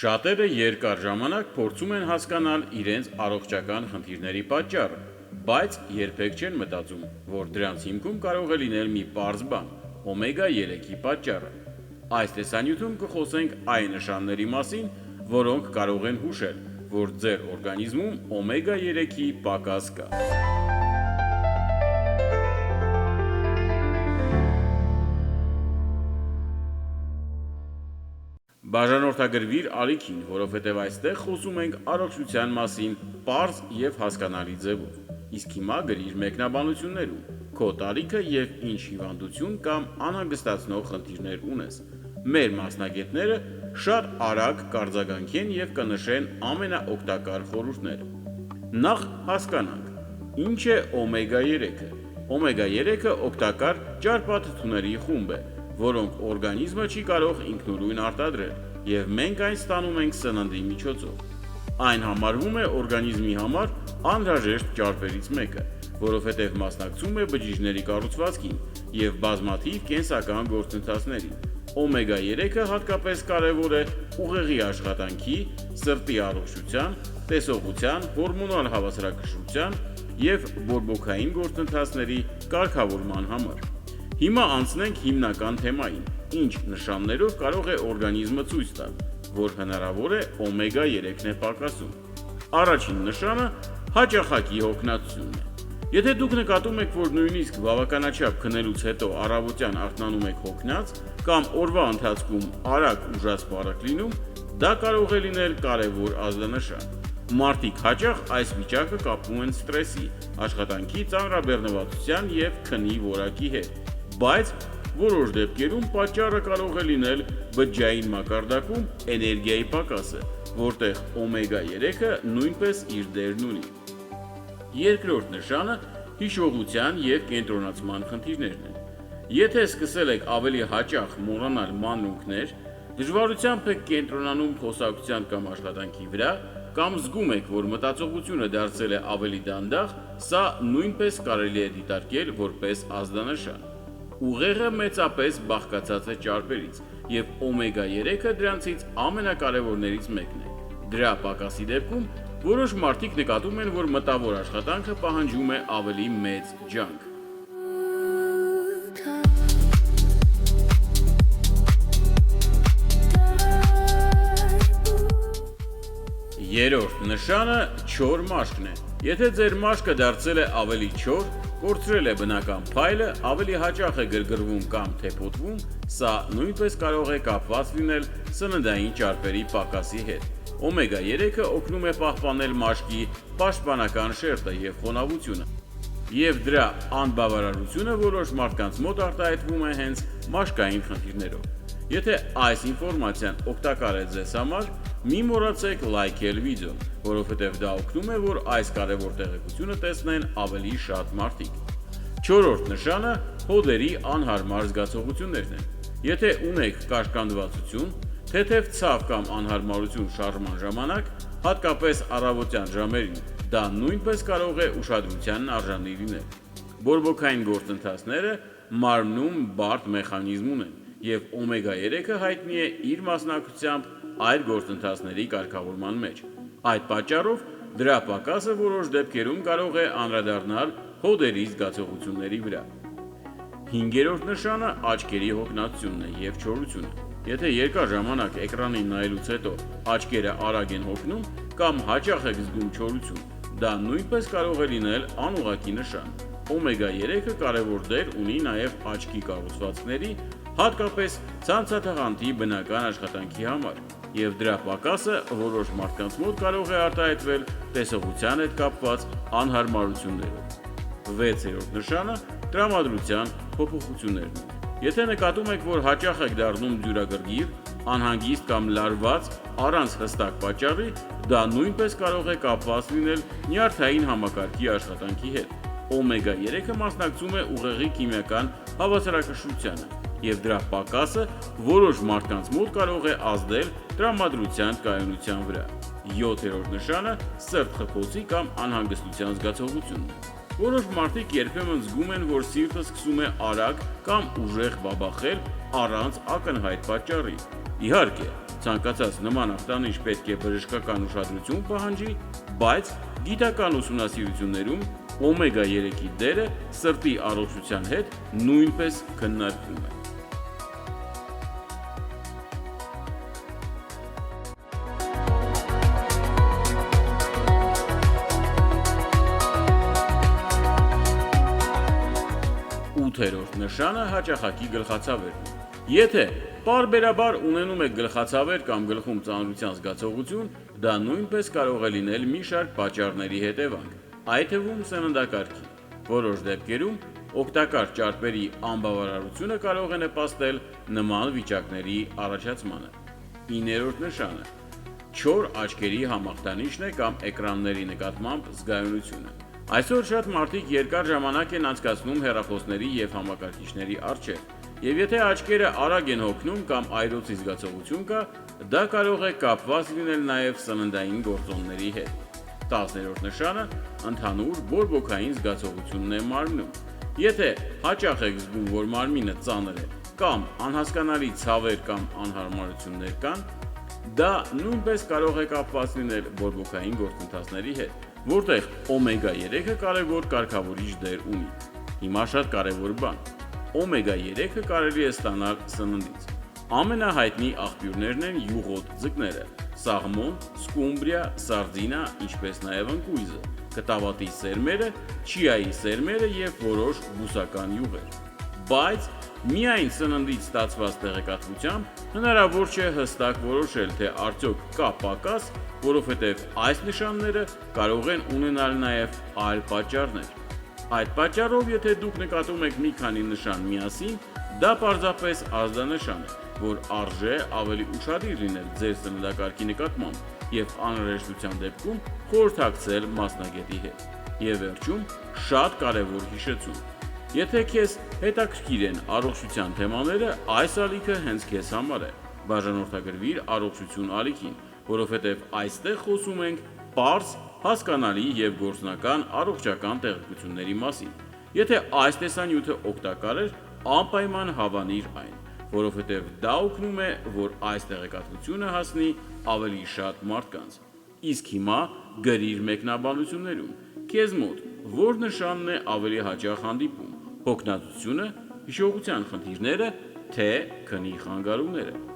Շատերը երկար ժամանակ փորձում են հասկանալ իրենց առողջական խնդիրների պատճառը, բայց երբեք չեն մտածում, որ դրանց հիմքում կարող է լինել մի պարզ բան՝ օմեգա 3-ի պատճառը։ Այս տեսանյութում կխոսենք այն նշանների մասին, որոնք կարող են հուշել, որ ձեր օրգանիզմում օմեգա 3-ի պակաս կա։ Բաժանորդագրվիր ալիքին, որովհետև այստեղ խոսում ենք առողջության մասին պարզ և հասկանալի ձևով։ Իսկ հիմա գրիր մեկնաբանություններում քո տարիքը և ինչ հիվանդություն կամ անհանգստացնող խնդիրներ ունես։ Մեր մասնագետները շատ արագ կարձագանքեն և կնշեն ամենաօգտակար խորհուրդները։ Նախ հասկանանք՝ ինչ է օմեգա 3-ը։ Օմեգա 3-ը օգտակար ճարպաթթուների խումբ է, որոնք օրգանիզմը չի կարող ինքնուրույն արտադրել, և մենք այն ստանում ենք սննդի միջոցով։ Այն համարվում է օրգանիզմի համար անհրաժեշտ ճարպերից մեկը, որովհետև մասնակցում է բջիջների կառուցվածքին և բազմաթիվ կենսական գործընթացներին։ Օմեգա 3-ը հատկապես կարևոր է ուղեղի աշխատանքի, սրտի առողջության, տեսողության, հորմոնալ հավասարակշռության և բորբոքային գործընթացների կարգավորման համար։ Հիմա անցնենք հիմնական թեմային, ինչ նշաններով կարող է օրգանիզմը ցույց տալ, որ հնարավոր է օմեգա 3-ն է պակասում։ Առաջին նշանը հաճախակի հոգնածությունն է։ Եթե դուք նկատում եք, որ նույնիսկ բավականաչափ քնելուց հետո առավոտյան արթնանում եք հոգնած կամ օրվա ընթացքում արագ ուժասպառակ լինում, դա կարող է լինել կարևոր ազդանշան։ Մարդիկ հաճախ այս վիճակը կապում են ստրեսի, աշխատանքի ծանրաբեռնվածության և քնի որակի հետ, բայց որոշ դեպքերում պատճառը կարող է լինել բջջային մակարդակում էներգիայի պակասը, որտեղ օմեգա 3-ը նույնպես իր դերն ունի։ Երկրորդ նշանը հիշողության և կենտրոնացման խնդիրներն են։ Եթե սկսել եք ավելի հաճախ մոռանալ մանրուքներ, դժվարությամբ եք կենտրոնանում խոսակցության կամ աշխատանքի վրա, կամ զգում եք, որ մտածողությունը դարձել է ավելի դանդաղ, սա նույնպես կարելի է դիտարկել որպես ազդանշան։ Ուղեղը մեծապես բաղկացած է ճարպերից, և օմեգա 3-ը դրանցից ամենակարևորներից մեկն է։ Դրա պակասի դեպքում որոշ մարդիկ նկատում են, որ մտավոր աշխատանքը պահանջում է ավելի մեծ ջանք։ Երրորդ նշանը չոր մաշկն է։ Եթե ձեր մաշկը դարձել է ավելի չոր, կորցրել է բնական փայլը, ավելի հաճախ է գրգռվում կամ թեփոտվում, սա նույնպես կարող է կապված լինել սննդային ճարպերի պակասի հետ։ Օմեգա 3-ը օգնում է պահպանել մաշկի պաշտպանական շերտը և խոնավությունը, և դրա անբավարարությունը որոշ մարդկանց մոտ արտահայտվում է հենց մաշկային խնդիրներով։ Եթե այս ինֆորմացիան օգտակար է ձեզ համար, մի մոռացեք լայքել վիդեոն, որովհետև դա օգնում է, որ այս կարևոր տեղեկությունը տեսնեն ավելի շատ մարդիկ։ Չորրորդ նշանը հոդերի անհարմար զգացողություններն են։ Եթե ունեք կաշկանդվածություն, թեթև ցավ կամ անհարմարություն շարժման ժամանակ, հատկապես առավոտյան ժամերին, դա նույնպես կարող է ուշադրությանն արժանի լինել։ Բորբոքային գործընթացները մարմնում բարդ մեխանիզմ ունեն, և օմեգա 3-ը հայտնի է իր մասնակցությամբ այլ գործընթացների կարգավորման մեջ։ Այդ պատճառով դրա պակասը որոշ դեպքերում կարող է անդրադառնալ հոդերի զգացողությունների վրա։ Հինգերորդ նշանը աչքերի հոգնածությունն է և չորությունը։ Եթե երկար ժամանակ էկրանին նայելուց հետո աչքերը արագ են հոգնում կամ հաճախ եք զգում չորություն, դա նույնպես կարող է լինել անուղղակի նշան։ Օմեգա 3-ը կարևոր դեր ունի նաև աչքի կառուցվածքների, հատկապես ցանցաթաղանթի բնական աշխատանքի համար, և դրա պակասը որոշ մարդկանց մոտ կարող է արտահայտվել տեսողության հետ կապված անհարմարություններով։ Վեցերորդ նշանը տրամադրության փոփոխություններն են։ Եթե նկատում եք, որ հաճախ եք դառնում դյուրագրգիռ, անհանգիստ կամ լարված առանց հստակ պատճառի, դա նույնպես կարող է կապված լինել նյարդային համակարգի աշխատանքի հետ։ Օմեգա 3-ը մասնակցում է ուղեղի քիմիական հավասարակշռությանը, և դրա պակասը որոշ մարդկանց մոտ կարող է ազդել տրամադրության կայունության վրա։ Յոթերորդ նշանը սրտխփոցի կամ անհանգստության զգացողությունն է։ Որոշ մարդիկ երբեմն զգում են, որ սիրտը սկսում է արագ կամ ուժեղ բաբախել առանց ակնհայտ պատճառի։ Իհարկե, Ցանկացած նման ախտանիշ պետք է բժշկական ուշադրություն պահանջի, բայց գիտական ուսումնասիրություններում օմեգա 3-ի դերը սրտի առողջության հետ նույնպես քննարկվում է։ Ութերորդ նշանը հաճախակի գլխացավերն է։ Եթե պարբերաբար ունենում եք գլխացավեր կամ գլխում ծանրության զգացողություն, դա նույնպես կարող է լինել մի շարք պատճառների հետևանք, այդ թվում սննդակարգի։ Որոշ դեպքերում օգտակար ճարպերի անբավարարությունը կարող է նպաստել նման վիճակների առաջացմանը։ 9-րդ նշանը չոր աչքերի համախտանիշն է կամ էկրանների նկատմամբ զգայունությունը։ Այսօր շատ մարդիկ երկար ժամանակ են անցկացնում հեռախոսների և համակարգիչների առջև, և եթե աչքերը արագ են հոգնում կամ այրոցի զգացողություն կա, դա կարող է կապված լինել նաև սննդային գործոնների հետ։ 10-րդ նշանը ընդհանուր բորբոքային զգացողությունն է մարմնում։ Եթե հաճախ եք զգում, որ մարմինը ծանր է, կամ անհասկանալի ցավեր կամ անհարմարություններ կան, դա նույնպես կարող է կապված լինել բորբոքային գործընթացների հետ, որտեղ օմեգա 3-ը կարևոր կարգավորիչ դեր ունի։ Հիմա շատ կարևոր բան. օմեգա 3-ը կարելի է ստանալ սննդից։ Ամենահայտնի աղբյուրներն են յուղոտ ձկները՝ սաղմոն, սկումբրիա, սարդինա, ինչպես նաև ընկույզը, կտավատի սերմերը, չիայի սերմերը և որոշ բուսական յուղեր։ Բայց միայն սննդից ստացված տեղեկատվությամբ հնարավոր չէ հստակ որոշել, թե արդյոք կա պակաս, որովհետև այս նշանները կարող են ունենալ նաև այլ պատճառներ։ Այդ պատճառով, եթե դուք նկատում եք մի քանի նշան միասին, դա պարզապես ազդանշան է, որ արժե ավելի ուշադիր լինել ձեր սննդակարգի նկատմամբ և անհրաժեշտության դեպքում խորհրդակցել մասնագետի հետ։ Եվ վերջում շատ կարևոր հիշեցում. Եթե քեզ հետաքրքիր են առողջության թեմաները, այս ալիքը հենց քեզ համար է։ Բաժանորդագրվիր առողջություն ալիքին, որովհետև այստեղ խոսում ենք պարզ, հասկանալի և գործնական առողջական տեղեկությունների մասին։ Եթե այս տեսանյութը օգտակար էր, անպայման հավանիր այն, որովհետև դա օգնում է, որ այս տեղեկատվությունը հասնի ավելի շատ մարդկանց։ Իսկ հիմա գրիր մեկնաբանություններում, քեզ մոտ որ նշանն է ավելի հաճախ հանդիպում՝ հոգնածությունը, հիշողության խնդիրները, թե քնի խանգարումները։